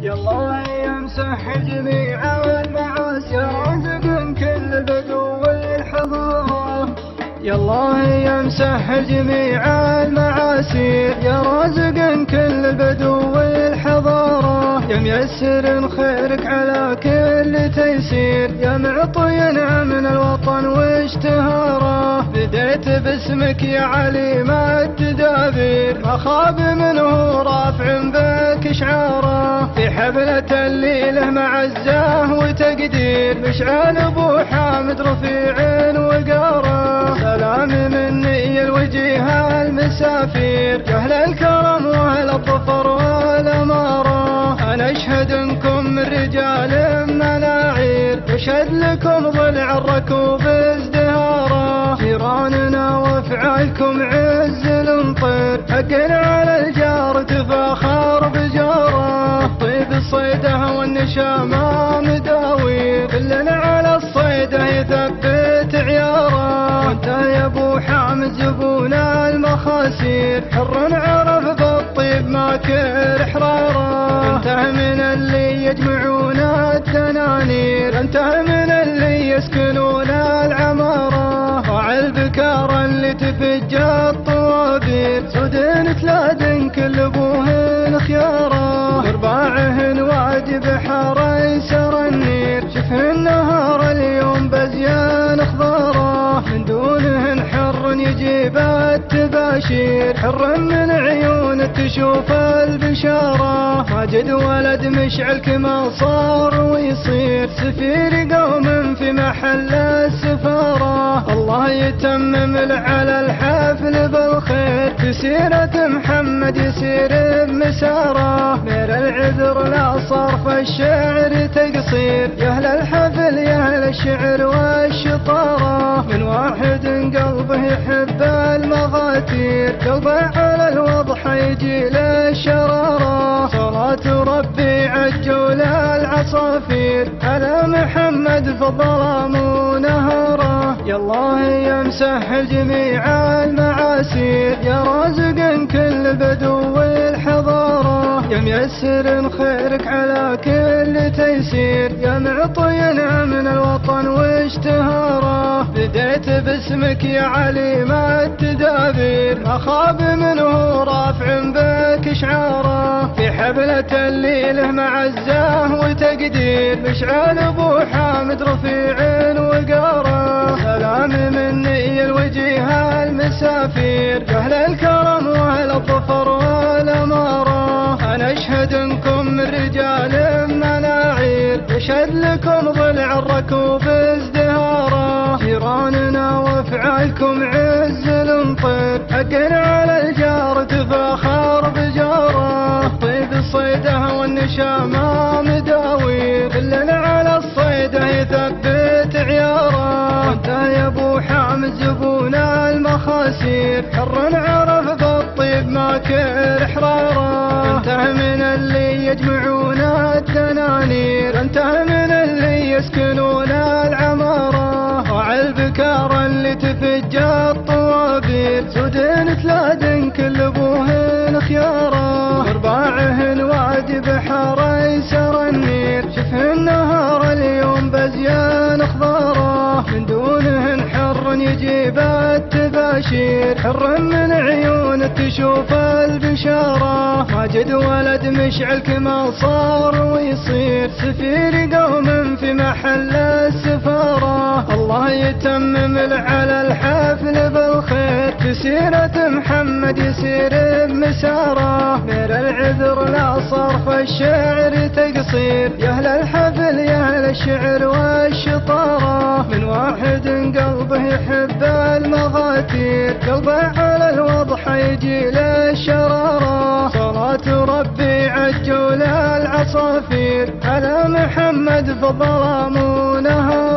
يالله يمسح جميع المعاصي رازق كل بدو الحضارة. يالله يمسح جميع المعاسير يا رازق كل بدو الحضارة. يا ميسر خيرك على كل تيسير يا معطي من الوطن واشتهاره. بديت باسمك يا عليم التدابير ما خاب منه رافع بك شعاره. في حفلة الليلة معزة وتقدير مشعل ابو حامد رفيع وقاره. سلام مني الوجيه المسافير يا اهل الكرم واهل الظفر والاماره. انا اشهد انكم من رجال مناعير يشهد لكم ضلع الركوب ازدهاره. جيراننا وافعالكم عز الانطير حق على الجار تفاخر بجاره. الطيب الصيده والنشامه مداوير كلنا على الصيده يثبت عياره. وانت يا ابو حامد زبون المخاسير حر عرف بالطيب ماكر حراره. انت من اللي يجمعون الدنانير انت من اللي يسكنون العماره. راعي البكار اللي تفج الطوابير سودين تلادن كل ابوهن خياره. ارباعهن وادي بحر يسر النير شفه النهار اليوم بزيان خضاره. من دونهن حر يجيب التباشير حر من عيون تشوف البشاره. ماجد ولد مشعل كما صار ويصير سفير قوم في محل السفاره. الله يتمم على الحفل بالخير في سيرة محمد يسير بمساره. غير العذر لا صرف الشعر تقصير يا اهل الحفل يا اهل الشعر والشطاره. من واحد قلبه يحب المغاتير قلبه على الوضح يجي للشراره. صلاة ربي عجول العصافير على محمد في الظلام ونهره. يالله يمسح جميع المعاسير يا رازق كل بدو الحضاره. يا ميسر خيرك على كل تيسير يا معطي من الوطن واشتهاره. بديت باسمك يا عليم التدابير ما خاب منه رافع بك شعاره. في حفلة الليلة معزة وتقدير مشعل ابو حامد رفيع وقاره. سلام مني الوجيه المسافير يا اهل الكرم واهل الظفر والاماره. انا اشهد انكم من رجال مناعير يشهد لكم ضلع الركوب ازدهاره. جيراننا وافعالكم عز الانطير حق على الجار تفاخر بجاره. الطيب الصيده والنشامه مداوير كلنا على الصيده يثبت عياره. وانت يا ابو حامد زبون المخاسير حر عرف بالطيب ماكر حراره. انت من اللي يجمعون الدنانير انت من اللي يسكنون العماره. راعي البكار اللي تفج الطوابير سودين تلادن كل ابوهن خياره. ارباعهن وادي بحر يسر النير شفه النهار اليوم بزيان خضاره. من دونهن حر يجيب التباشير حر من عيون تشوف البشاره. ماجد ولد مشعل كما صار ويصير سفير قوم في محل السفاره. الله يتمم على الحفل بالخير في سيرة محمد يسير بمساره. غير العذر لا صرف الشعر تقصير يا اهل الحفل يا اهل الشعر والشطاره. من واحد قلبه يحب المغاتير قلبه على الوضح يجي للشراره. صلاة ربي عجول العصافير على محمد في الظلام ونهاره.